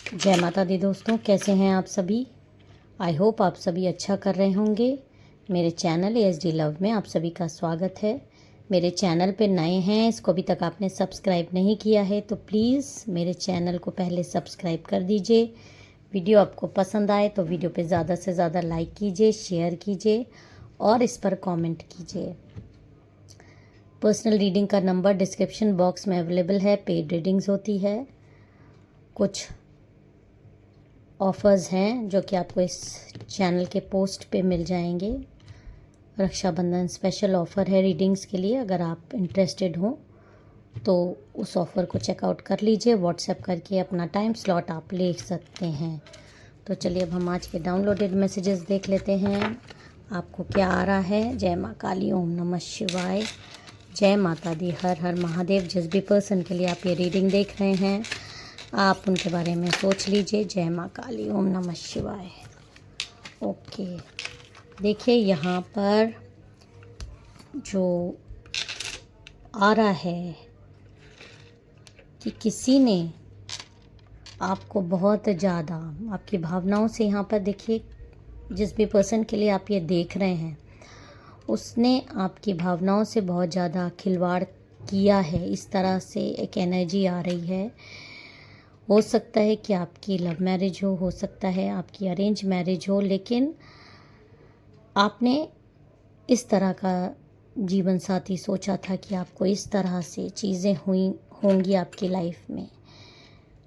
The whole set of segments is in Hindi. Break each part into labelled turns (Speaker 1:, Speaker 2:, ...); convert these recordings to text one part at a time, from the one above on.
Speaker 1: जय माता दी दोस्तों, कैसे हैं आप सभी। आई होप आप सभी अच्छा कर रहे होंगे। मेरे चैनल ASD लव में आप सभी का स्वागत है। मेरे चैनल पे नए हैं, इसको अभी तक आपने सब्सक्राइब नहीं किया है तो प्लीज़ मेरे चैनल को पहले सब्सक्राइब कर दीजिए। वीडियो आपको पसंद आए तो वीडियो पे ज़्यादा से ज़्यादा लाइक कीजिए, शेयर कीजिए और इस पर कमेंट कीजिए। पर्सनल रीडिंग का नंबर डिस्क्रिप्शन बॉक्स में अवेलेबल है। पेड रीडिंग्स होती है, कुछ ऑफ़र्स हैं जो कि आपको इस चैनल के पोस्ट पे मिल जाएंगे। रक्षाबंधन स्पेशल ऑफ़र है रीडिंग्स के लिए। अगर आप इंटरेस्टेड हो तो उस ऑफ़र को चेकआउट कर लीजिए। व्हाट्सएप करके अपना टाइम स्लॉट आप ले सकते हैं। तो चलिए अब हम आज के डाउनलोडेड मैसेजेस देख लेते हैं। आपको क्या आ रहा है। जय माँ काली, ओम नमः शिवाय, जय माता दी, हर हर महादेव। जिस भी पर्सन के लिए आप ये रीडिंग देख रहे हैं आप उनके बारे में सोच लीजिए। जय माँ काली, ओम नमः शिवाय। ओके, देखिए यहाँ पर जो आ रहा है कि किसी ने आपको बहुत ज़्यादा आपकी भावनाओं से, यहाँ पर देखिए जिस भी पर्सन के लिए आप ये देख रहे हैं उसने आपकी भावनाओं से बहुत ज़्यादा खिलवाड़ किया है। इस तरह से एक एनर्जी आ रही है। हो सकता है कि आपकी लव मैरिज हो सकता है आपकी अरेंज मैरिज हो, लेकिन आपने इस तरह का जीवन साथी सोचा था कि आपको इस तरह से चीज़ें होंगी आपकी लाइफ में।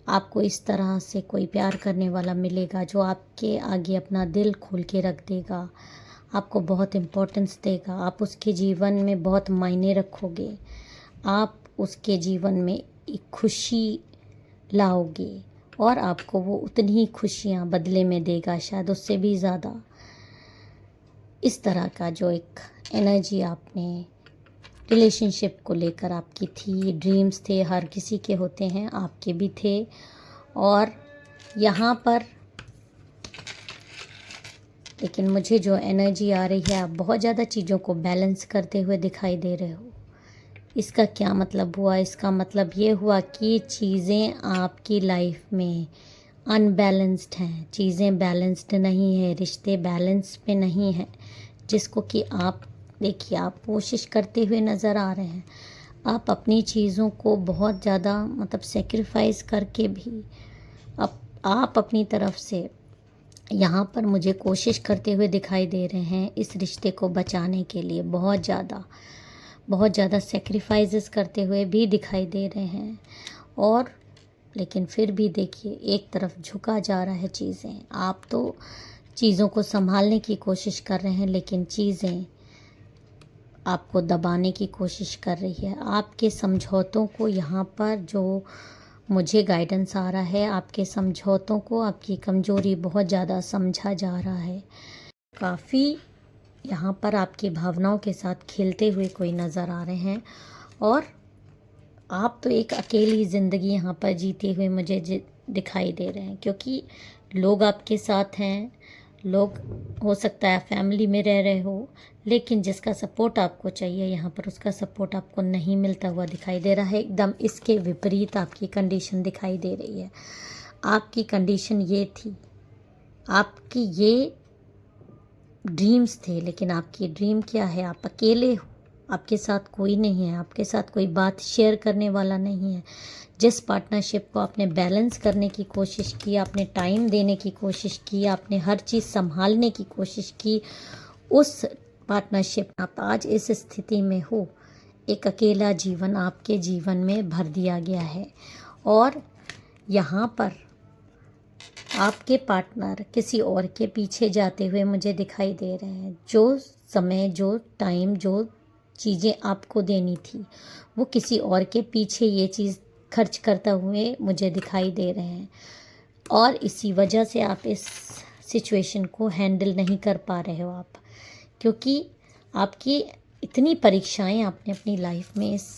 Speaker 1: आपको इस तरह से कोई प्यार करने वाला मिलेगा जो आपके आगे अपना दिल खोल के रख देगा, आपको बहुत इम्पोर्टेंस देगा, आप उसके जीवन में बहुत मायने रखोगे, आप उसके जीवन में एक खुशी लाओगे और आपको वो उतनी ही खुशियाँ बदले में देगा, शायद उससे भी ज़्यादा। इस तरह का जो एक एनर्जी आपने रिलेशनशिप को लेकर आपकी थी, ड्रीम्स थे, हर किसी के होते हैं, आपके भी थे। और यहाँ पर लेकिन मुझे जो एनर्जी आ रही है, आप बहुत ज़्यादा चीज़ों को बैलेंस करते हुए दिखाई दे रहे हो। इसका क्या मतलब हुआ? इसका मतलब ये हुआ कि चीज़ें आपकी लाइफ में अनबैलेंस्ड हैं, चीज़ें बैलेंस्ड नहीं है, रिश्ते बैलेंस पे नहीं हैं, जिसको कि आप देखिए आप कोशिश करते हुए नज़र आ रहे हैं। आप अपनी चीज़ों को बहुत ज़्यादा मतलब सेक्रीफाइस करके भी आप अपनी तरफ से यहाँ पर मुझे कोशिश करते हुए दिखाई दे रहे हैं इस रिश्ते को बचाने के लिए। बहुत ज़्यादा सेक्रीफाइसेस करते हुए भी दिखाई दे रहे हैं। और लेकिन फिर भी देखिए एक तरफ झुका जा रहा है चीज़ें। आप तो चीज़ों को संभालने की कोशिश कर रहे हैं, लेकिन चीज़ें आपको दबाने की कोशिश कर रही है। आपके समझौतों को यहाँ पर जो मुझे गाइडेंस आ रहा है, आपके समझौतों को, आपकी कमज़ोरी बहुत ज़्यादा समझा जा रहा है। काफ़ी यहाँ पर आपकी भावनाओं के साथ खेलते हुए कोई नज़र आ रहे हैं और आप तो एक अकेली ज़िंदगी यहाँ पर जीते हुए मुझे दिखाई दे रहे हैं, क्योंकि लोग आपके साथ हैं, लोग हो सकता है फैमिली में रह रहे हो, लेकिन जिसका सपोर्ट आपको चाहिए यहाँ पर उसका सपोर्ट आपको नहीं मिलता हुआ दिखाई दे रहा है। एकदम इसके विपरीत आपकी कंडीशन दिखाई दे रही है। आपकी कंडीशन ये थी, आपकी ये ड्रीम्स थे, लेकिन आपकी ड्रीम क्या है? आप अकेले हो, आपके साथ कोई नहीं है, आपके साथ कोई बात शेयर करने वाला नहीं है। जिस पार्टनरशिप को आपने बैलेंस करने की कोशिश की, आपने टाइम देने की कोशिश की, आपने हर चीज़ संभालने की कोशिश की, उस पार्टनरशिप आप आज इस स्थिति में हो। एक अकेला जीवन आपके जीवन में भर दिया गया है और यहाँ पर आपके पार्टनर किसी और के पीछे जाते हुए मुझे दिखाई दे रहे हैं। जो समय, जो टाइम, जो चीज़ें आपको देनी थी वो किसी और के पीछे ये चीज़ खर्च करता हुए मुझे दिखाई दे रहे हैं और इसी वजह से आप इस सिचुएशन को हैंडल नहीं कर पा रहे हो आप, क्योंकि आपकी इतनी परीक्षाएं आपने अपनी लाइफ में इस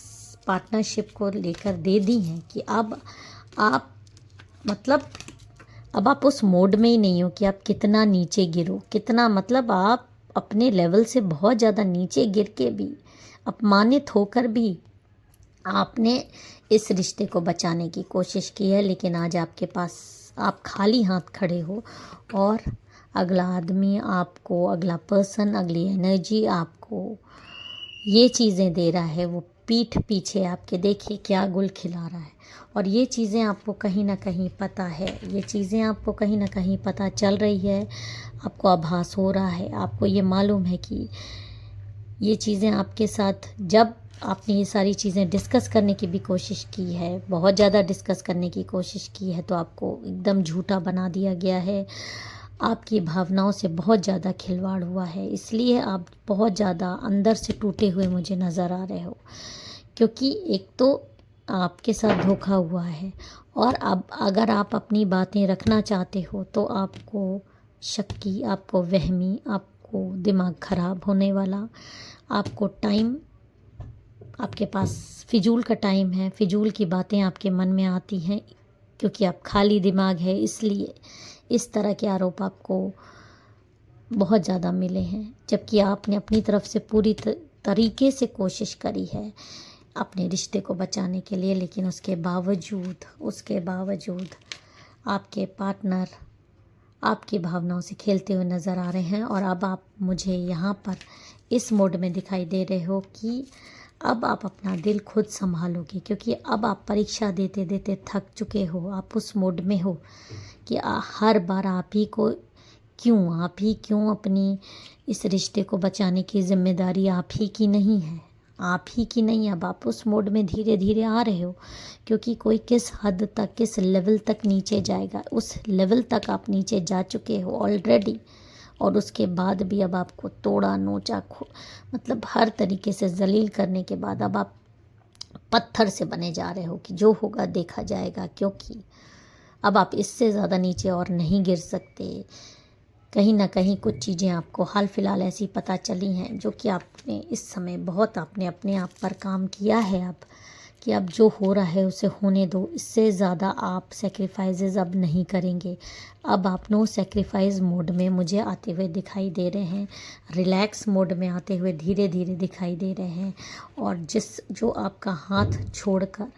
Speaker 1: पार्टनरशिप को लेकर दे दी हैं कि अब आप मतलब अब आप उस मोड में ही नहीं हो कि आप कितना नीचे गिरो, कितना मतलब आप अपने लेवल से बहुत ज़्यादा नीचे गिर के भी, अपमानित होकर भी आपने इस रिश्ते को बचाने की कोशिश की है। लेकिन आज आपके पास आप खाली हाथ खड़े हो और अगला आदमी आपको, अगला पर्सन, अगली एनर्जी आपको ये चीज़ें दे रहा है, वो पीठ पीछे आपके देखिए क्या गुल खिला रहा है। और ये चीज़ें आपको कहीं ना कहीं पता है, ये चीज़ें आपको कहीं ना कहीं पता चल रही है, आपको आभास हो रहा है, आपको ये मालूम है कि ये चीज़ें आपके साथ, जब आपने ये सारी चीज़ें डिस्कस करने की भी कोशिश की है, बहुत ज़्यादा डिस्कस करने की कोशिश की है, तो आपको एकदम झूठा बना दिया गया है। आपकी भावनाओं से बहुत ज़्यादा खिलवाड़ हुआ है, इसलिए आप बहुत ज़्यादा अंदर से टूटे हुए मुझे नज़र आ रहे हो। क्योंकि एक तो आपके साथ धोखा हुआ है, और अब अगर आप अपनी बातें रखना चाहते हो तो आपको शक्की, आपको वहमी, आपको दिमाग ख़राब होने वाला, आपको टाइम, आपके पास फिजूल का टाइम है, फिजूल की बातें आपके मन में आती हैं क्योंकि आप खाली दिमाग है, इसलिए इस तरह के आरोप आपको बहुत ज़्यादा मिले हैं। जबकि आपने अपनी तरफ से पूरी तरीके से कोशिश करी है अपने रिश्ते को बचाने के लिए, लेकिन उसके बावजूद आपके पार्टनर आपकी भावनाओं से खेलते हुए नज़र आ रहे हैं। और अब आप मुझे यहाँ पर इस मोड में दिखाई दे रहे हो कि अब आप अपना दिल खुद संभालोगे, क्योंकि अब आप परीक्षा देते देते थक चुके हो। आप उस मोड में हो कि हर बार आप ही क्यों अपनी इस रिश्ते को बचाने की जिम्मेदारी आप ही की नहीं है, आप ही की नहीं। अब आप उस मोड में धीरे धीरे आ रहे हो, क्योंकि कोई किस हद तक, किस लेवल तक नीचे जाएगा, उस लेवल तक आप नीचे जा चुके हो ऑलरेडी। और उसके बाद भी अब आपको तोड़ा नोचा, मतलब हर तरीके से जलील करने के बाद अब आप पत्थर से बने जा रहे हो कि जो होगा देखा जाएगा, क्योंकि अब आप इससे ज़्यादा नीचे और नहीं गिर सकते। कहीं ना कहीं कुछ चीज़ें आपको हाल फिलहाल ऐसी पता चली हैं जो कि आपने इस समय बहुत आपने अपने आप पर काम किया है अब, कि अब जो हो रहा है उसे होने दो, इससे ज़्यादा आप सेक्रीफाइसेस अब नहीं करेंगे। अब आप नो सेक्रीफाइस मोड में मुझे आते हुए दिखाई दे रहे हैं, रिलैक्स मोड में आते हुए धीरे धीरे दिखाई दे रहे हैं। और जो आपका हाथ छोड़कर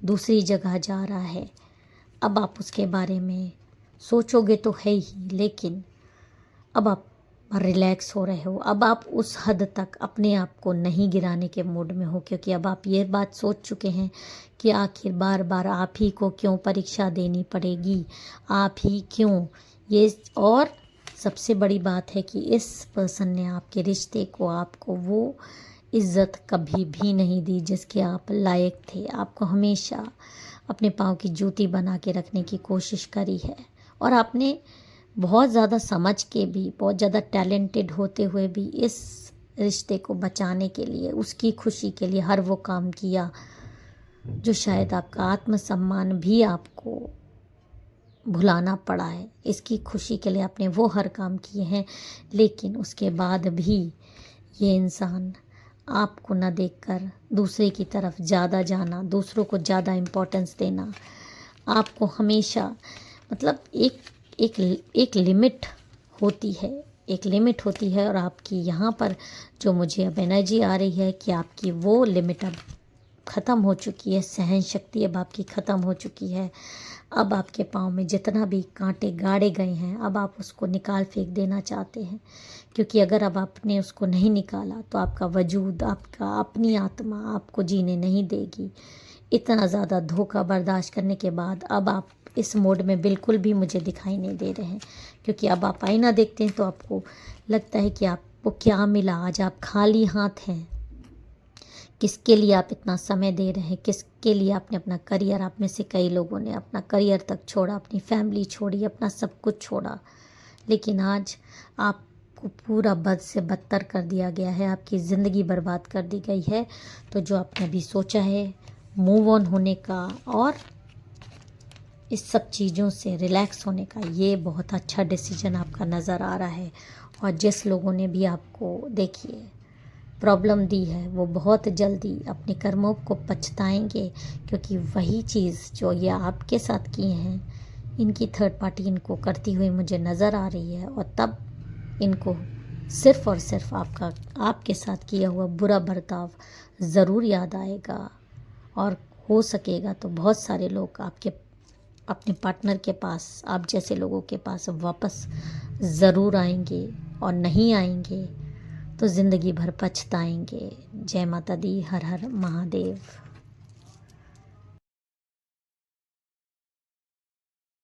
Speaker 1: दूसरी जगह जा रहा है, अब आप उसके बारे में सोचोगे तो है ही, लेकिन अब आप रिलैक्स हो रहे हो। अब आप उस हद तक अपने आप को नहीं गिराने के मूड में हो, क्योंकि अब आप ये बात सोच चुके हैं कि आखिर बार बार आप ही को क्यों परीक्षा देनी पड़ेगी, आप ही क्यों ये। और सबसे बड़ी बात है कि इस पर्सन ने आपके रिश्ते को, आपको वो इज़्ज़त कभी भी नहीं दी जिसके आप लायक थे। आपको हमेशा अपने पाँव की जूती बना के रखने की कोशिश करी है, और आपने बहुत ज़्यादा समझ के भी, बहुत ज़्यादा टैलेंटेड होते हुए भी इस रिश्ते को बचाने के लिए, उसकी खुशी के लिए हर वो काम किया जो शायद आपका आत्मसम्मान भी आपको भुलाना पड़ा है। इसकी खुशी के लिए आपने वो हर काम किए हैं, लेकिन उसके बाद भी ये इंसान आपको न देखकर दूसरे की तरफ ज़्यादा जाना, दूसरों को ज़्यादा इम्पोर्टेंस देना, आपको हमेशा, मतलब एक लिमिट होती है, एक लिमिट होती है। और आपकी यहाँ पर जो मुझे अब एनर्जी आ रही है कि आपकी वो लिमिट अब ख़त्म हो चुकी है, सहन शक्ति अब आपकी ख़त्म हो चुकी है। अब आपके पाँव में जितना भी कांटे गाड़े गए हैं, अब आप उसको निकाल फेंक देना चाहते हैं, क्योंकि अगर अब आपने उसको नहीं निकाला तो आपका वजूद, आपका अपनी आत्मा आपको जीने नहीं देगी। इतना ज़्यादा धोखा बर्दाश्त करने के बाद अब आप इस मोड में बिल्कुल भी मुझे दिखाई नहीं दे रहे हैं, क्योंकि अब आप आईना देखते हैं तो आपको लगता है कि आपको क्या मिला, आज आप खाली हाथ हैं। किसके लिए आप इतना समय दे रहे हैं, किसके लिए आपने अपना करियर, आप में से कई लोगों ने अपना करियर तक छोड़ा, अपनी फैमिली छोड़ी, अपना सब कुछ छोड़ा, लेकिन आज आपको पूरा बद से बदतर कर दिया गया है, आपकी ज़िंदगी बर्बाद कर दी गई है। तो जो आपने अभी सोचा है मूव ऑन होने का और इस सब चीज़ों से रिलैक्स होने का, ये बहुत अच्छा डिसीजन आपका नज़र आ रहा है। और जिस लोगों ने भी आपको देखिए प्रॉब्लम दी है, वो बहुत जल्दी अपने कर्मों को पछताएंगे, क्योंकि वही चीज़ जो ये आपके साथ किए हैं, इनकी थर्ड पार्टी इनको करती हुई मुझे नज़र आ रही है। और तब इनको सिर्फ़ और सिर्फ आपके साथ किया हुआ बुरा बर्ताव ज़रूर याद आएगा, और हो सकेगा तो बहुत सारे लोग आपके अपने पार्टनर के पास, आप जैसे लोगों के पास वापस ज़रूर आएंगे, और नहीं आएंगे तो ज़िंदगी भर पछताएंगे। जय माता दी, हर हर महादेव।